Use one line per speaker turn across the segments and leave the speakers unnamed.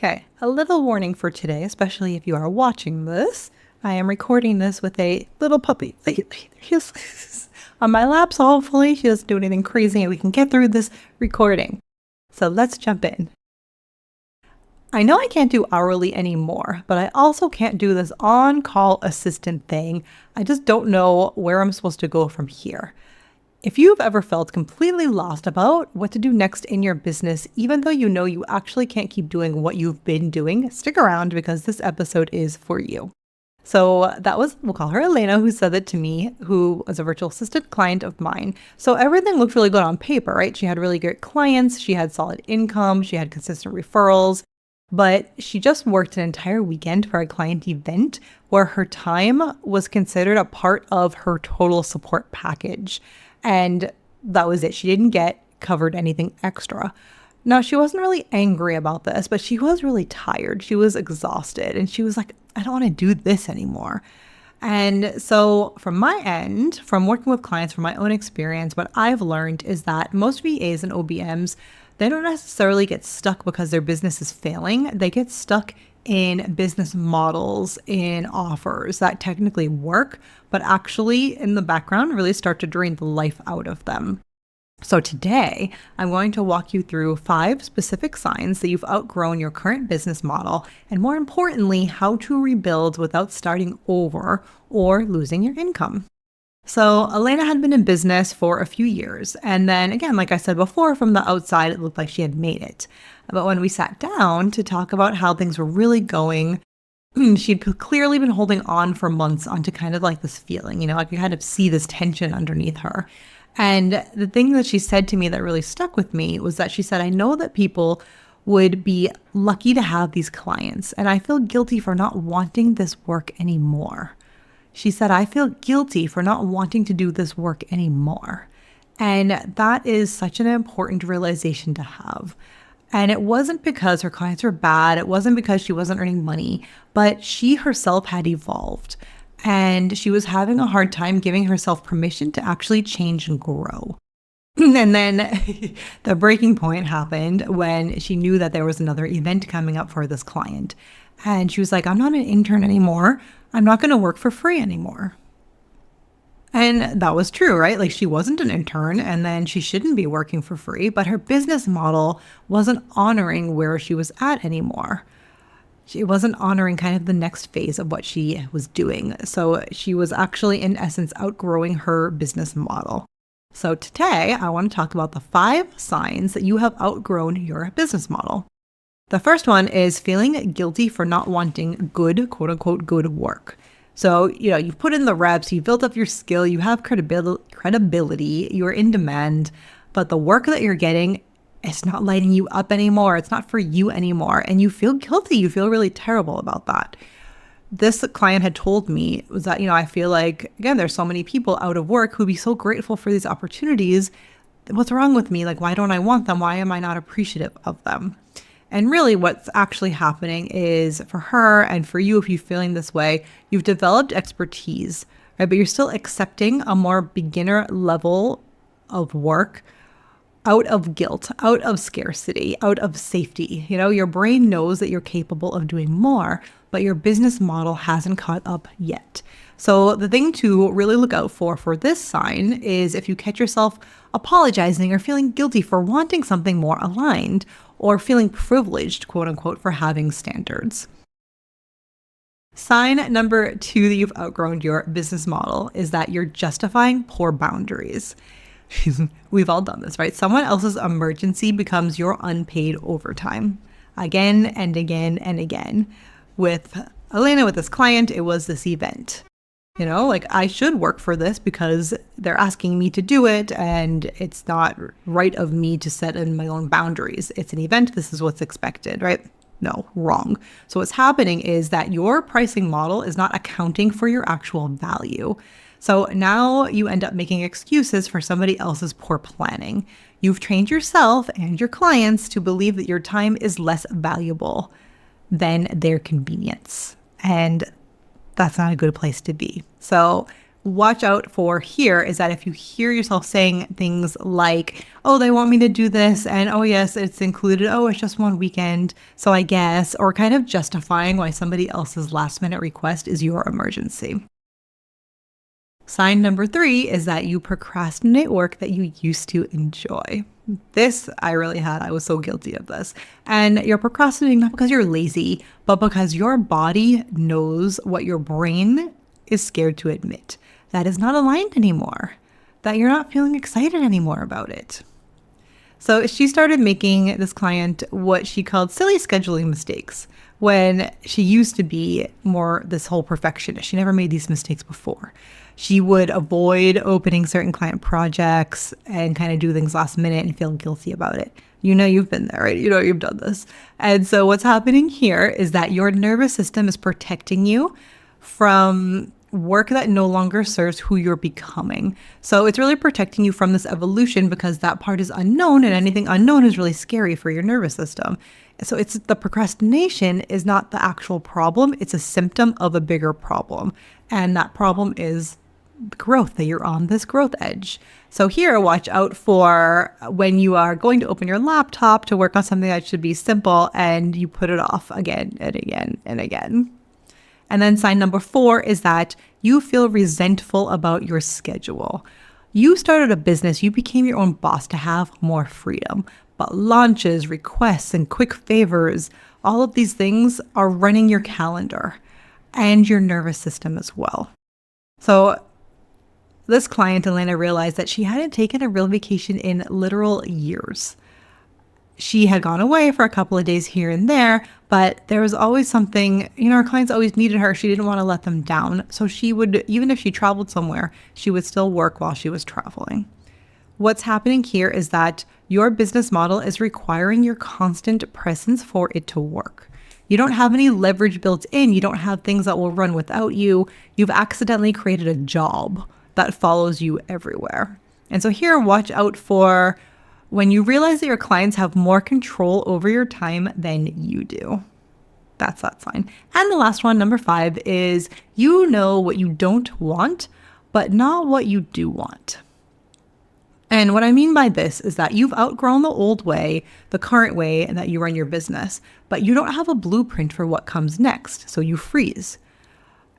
Okay, a little warning for today, especially if you are watching this. I am recording this with a little puppy. He's on my lap, so hopefully she doesn't do anything crazy and we can get through this recording. So let's jump in. I know I can't do hourly anymore, but I also can't do this on-call assistant thing. I just don't know where I'm supposed to go from here. If you've ever felt completely lost about what to do next in your business, even though you know you actually can't keep doing what you've been doing, stick around because this episode is for you. So that was, we'll call her Elena, who said that to me, who was a virtual assistant client of mine. So everything looked really good on paper, right? She had really great clients, she had solid income, she had consistent referrals, but she just worked an entire weekend for a client event where her time was considered a part of her total support package. And that was it. She didn't get covered anything extra. Now, she wasn't really angry about this, but she was really tired. She was exhausted and she was like, I don't want to do this anymore. And so from my end, from working with clients, from my own experience, what I've learned is that most VAs and OBMs, they don't necessarily get stuck because their business is failing. They get stuck in business models, in offers that technically work, but actually in the background really start to drain the life out of them. So today, I'm going to walk you through 5 specific signs that you've outgrown your current business model, and more importantly, how to rebuild without starting over or losing your income. So Elena had been in business for a few years. And then again, like I said before, from the outside, it looked like she had made it. But when we sat down to talk about how things were really going, she'd clearly been holding on for months onto kind of like this feeling, I could kind of see this tension underneath her. And the thing that she said to me that really stuck with me was that she said, I know that people would be lucky to have these clients, and I feel guilty for not wanting this work anymore. She said, I feel guilty for not wanting to do this work anymore. And that is such an important realization to have. And it wasn't because her clients were bad. It wasn't because she wasn't earning money, but she herself had evolved. And she was having a hard time giving herself permission to actually change and grow. And then the breaking point happened when she knew that there was another event coming up for this client. And she was like, I'm not an intern anymore. I'm not going to work for free anymore. And that was true, right? Like she wasn't an intern and then she shouldn't be working for free, but her business model wasn't honoring where she was at anymore. She wasn't honoring kind of the next phase of what she was doing. So she was actually, in essence, outgrowing her business model. So today, I want to talk about the 5 signs that you have outgrown your business model. The first one is feeling guilty for not wanting good, quote unquote, good work. So, you've put in the reps, you've built up your skill, you have credibility, you're in demand, but the work that you're getting, it's not lighting you up anymore. It's not for you anymore. And you feel guilty. You feel really terrible about that. This client had told me was that, I feel like, again, there's so many people out of work who'd be so grateful for these opportunities. What's wrong with me? Like, why don't I want them? Why am I not appreciative of them? And really what's actually happening is for her and for you, if you're feeling this way, you've developed expertise, right? But you're still accepting a more beginner level of work out of guilt, out of scarcity, out of safety. Your brain knows that you're capable of doing more, but your business model hasn't caught up yet. So the thing to really look out for this sign is if you catch yourself apologizing or feeling guilty for wanting something more aligned or feeling privileged, quote unquote, for having standards. Sign number 2 that you've outgrown your business model is that you're justifying poor boundaries. We've all done this, right? Someone else's emergency becomes your unpaid overtime again and again and again. With Elena, with this client, it was this event. I should work for this because they're asking me to do it and it's not right of me to set in my own boundaries. It's an event. This is what's expected, right? No, wrong. So what's happening is that your pricing model is not accounting for your actual value. So now you end up making excuses for somebody else's poor planning. You've trained yourself and your clients to believe that your time is less valuable than their convenience. And that's not a good place to be. So watch out for here is that if you hear yourself saying things like, oh, they want me to do this, and oh, yes, it's included. Oh, it's just one weekend, so I guess, or kind of justifying why somebody else's last minute request is your emergency. Sign number 3 is that you procrastinate work that you used to enjoy. This I really had. I was so guilty of this. And you're procrastinating not because you're lazy, but because your body knows what your brain is scared to admit. That is not aligned anymore, that you're not feeling excited anymore about it. So she started making this client what she called silly scheduling mistakes when she used to be more this whole perfectionist. She never made these mistakes before. She would avoid opening certain client projects and kind of do things last minute and feel guilty about it. You know, you've been there, right? You know, you've done this. And so what's happening here is that your nervous system is protecting you from work that no longer serves who you're becoming. So it's really protecting you from this evolution because that part is unknown, and anything unknown is really scary for your nervous system. So it's the procrastination is not the actual problem. It's a symptom of a bigger problem. And that problem is growth, that you're on this growth edge. So here, watch out for when you are going to open your laptop to work on something that should be simple and you put it off again and again and again. And then sign number 4 is that you feel resentful about your schedule. You started a business, you became your own boss to have more freedom, but launches, requests, and quick favors, all of these things are running your calendar and your nervous system as well. So this client, Elena, realized that she hadn't taken a real vacation in literal years. She had gone away for a couple of days here and there, but there was always something, you know, our clients always needed her. She didn't want to let them down. So she would, even if she traveled somewhere, she would still work while she was traveling. What's happening here is that your business model is requiring your constant presence for it to work. You don't have any leverage built in. You don't have things that will run without you. You've accidentally created a job that follows you everywhere. And so here, watch out for when you realize that your clients have more control over your time than you do. That's that sign. And the last one, number 5, is you know what you don't want, but not what you do want. And what I mean by this is that you've outgrown the old way, the current way that you run your business, but you don't have a blueprint for what comes next. So you freeze.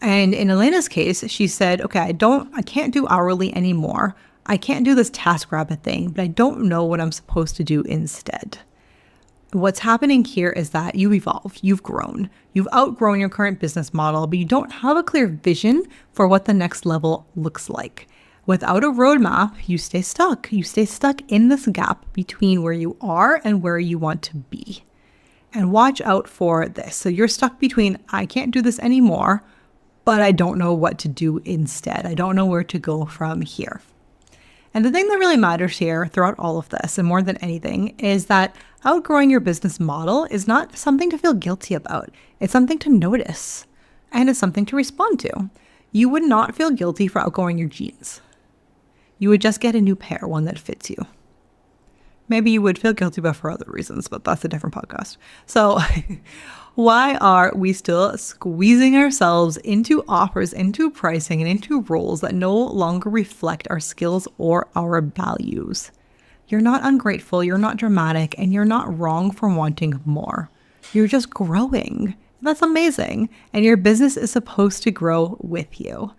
And in Elena's case, she said, okay, I can't do hourly anymore. I can't do this TaskRabbit thing, but I don't know what I'm supposed to do instead. What's happening here is that you've evolved, you've grown, you've outgrown your current business model, but you don't have a clear vision for what the next level looks like. Without a roadmap, you stay stuck. You stay stuck in this gap between where you are and where you want to be. And watch out for this. So you're stuck between, I can't do this anymore, but I don't know what to do instead. I don't know where to go from here. And the thing that really matters here throughout all of this, and more than anything, is that outgrowing your business model is not something to feel guilty about. It's something to notice, and it's something to respond to. You would not feel guilty for outgrowing your jeans. You would just get a new pair, one that fits you. Maybe you would feel guilty about for other reasons, but that's a different podcast. So why are we still squeezing ourselves into offers, into pricing, and into roles that no longer reflect our skills or our values? You're not ungrateful, you're not dramatic, and you're not wrong for wanting more. You're just growing. That's amazing. And your business is supposed to grow with you.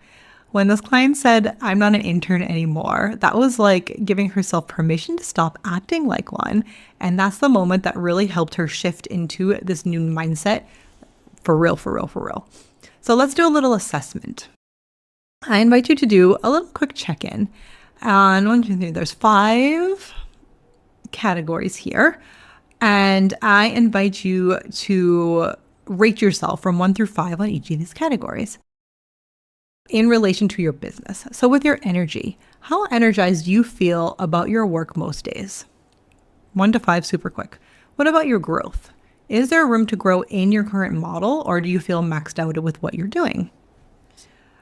When this client said, I'm not an intern anymore, that was like giving herself permission to stop acting like one. And that's the moment that really helped her shift into this new mindset for real, for real, for real. So let's do a little assessment. I invite you to do a little quick check-in on 1, 2, 3. There's 5 categories here. And I invite you to rate yourself from 1 through 5 on each of these categories in relation to your business. So with your energy, how energized do you feel about your work most days? 1 to 5, super quick. What about your growth? Is there room to grow in your current model, or do you feel maxed out with what you're doing?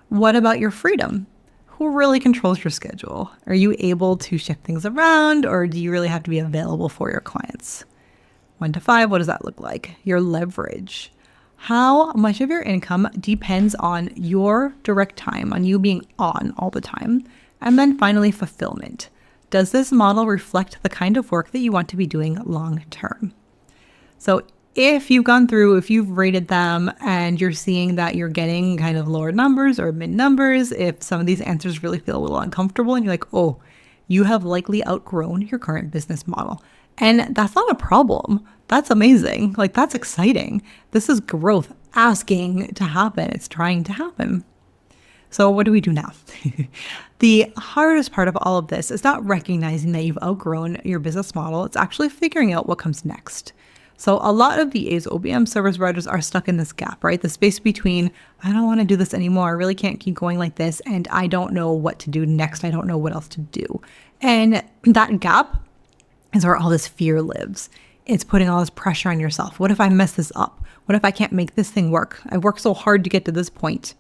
What about your freedom? Who really controls your schedule? Are you able to shift things around, or do you really have to be available for your clients? 1 to 5, what does that look like? Your leverage. How much of your income depends on your direct time, on you being on all the time? And then finally, fulfillment. Does this model reflect the kind of work that you want to be doing long term? So if you've rated them and you're seeing that you're getting kind of lower numbers or mid numbers, if some of these answers really feel a little uncomfortable and you're like, oh, you have likely outgrown your current business model. And that's not a problem. That's amazing. Like, that's exciting. This is growth asking to happen. It's trying to happen. So what do we do now? The hardest part of all of this is not recognizing that you've outgrown your business model. It's actually figuring out what comes next. So a lot of VAs, OBM service providers are stuck in this gap, right? The space between, I don't want to do this anymore. I really can't keep going like this. And I don't know what to do next. I don't know what else to do. And that gap is where all this fear lives. It's putting all this pressure on yourself. What if I mess this up? What if I can't make this thing work? I worked so hard to get to this point.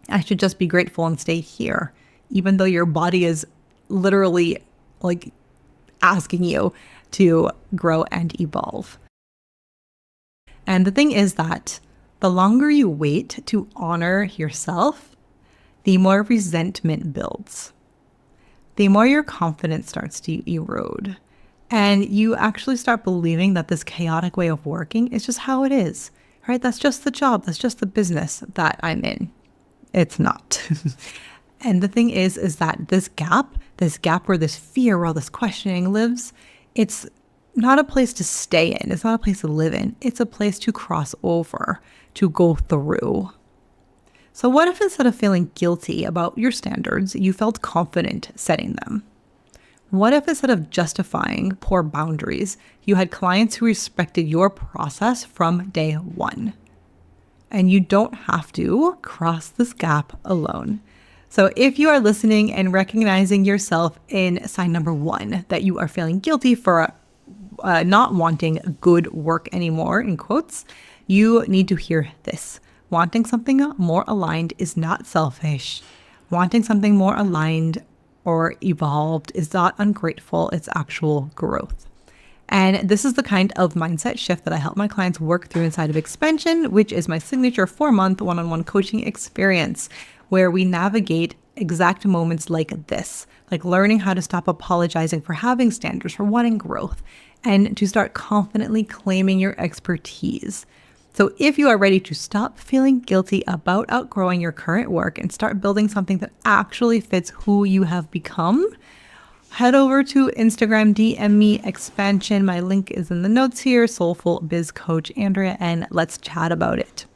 I should just be grateful and stay here, even though your body is literally like asking you to grow and evolve. And the thing is that the longer you wait to honor yourself, the more resentment builds, the more your confidence starts to erode. And you actually start believing that this chaotic way of working is just how it is, right? That's just the job. That's just the business that I'm in. It's not. And the thing is that this gap where this fear, where all this questioning lives, it's not a place to stay in. It's not a place to live in. It's a place to cross over, to go through. So what if instead of feeling guilty about your standards, you felt confident setting them? What if instead of justifying poor boundaries, you had clients who respected your process from day one? And you don't have to cross this gap alone. So if you are listening and recognizing yourself in sign number 1, that you are feeling guilty for not wanting good work anymore, in quotes, you need to hear this. Wanting something more aligned is not selfish. Wanting something more aligned or evolved is not ungrateful, it's actual growth. And this is the kind of mindset shift that I help my clients work through inside of Expansion, which is my signature 4-month one-on-one coaching experience, where we navigate exact moments like this, like learning how to stop apologizing for having standards, for wanting growth, and to start confidently claiming your expertise. So if you are ready to stop feeling guilty about outgrowing your current work and start building something that actually fits who you have become, head over to Instagram, DM me Expansion. My link is in the notes here, Soulful Biz Coach Andrea, and let's chat about it.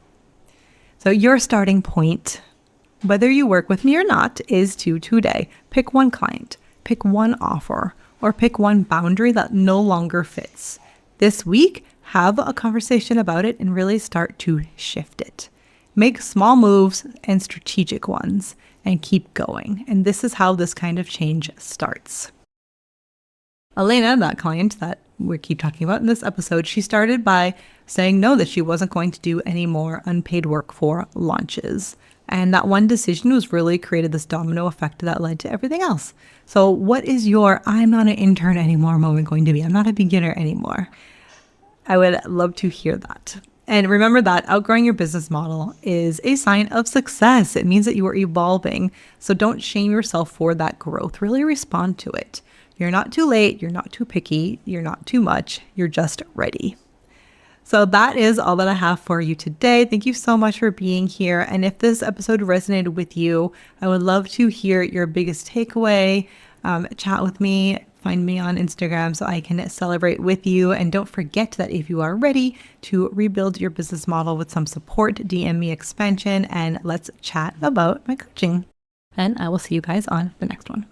So your starting point, whether you work with me or not, is to today pick one client, pick one offer, or pick one boundary that no longer fits. This week, have a conversation about it and really start to shift it. Make small moves and strategic ones and keep going. And this is how this kind of change starts. Elena, that client that we keep talking about in this episode, she started by saying no, that she wasn't going to do any more unpaid work for launches. And that one decision was really created this domino effect that led to everything else. So what is your I'm not an intern anymore moment going to be? I'm not a beginner anymore. I would love to hear that. And remember that outgrowing your business model is a sign of success. It means that you are evolving. So don't shame yourself for that growth. Really respond to it. You're not too late. You're not too picky. You're not too much. You're just ready. So that is all that I have for you today. Thank you so much for being here. And if this episode resonated with you, I would love to hear your biggest takeaway. Chat with me. Find me on Instagram so I can celebrate with you. And don't forget that if you are ready to rebuild your business model with some support, DM me Expansion and let's chat about my coaching. And I will see you guys on the next one.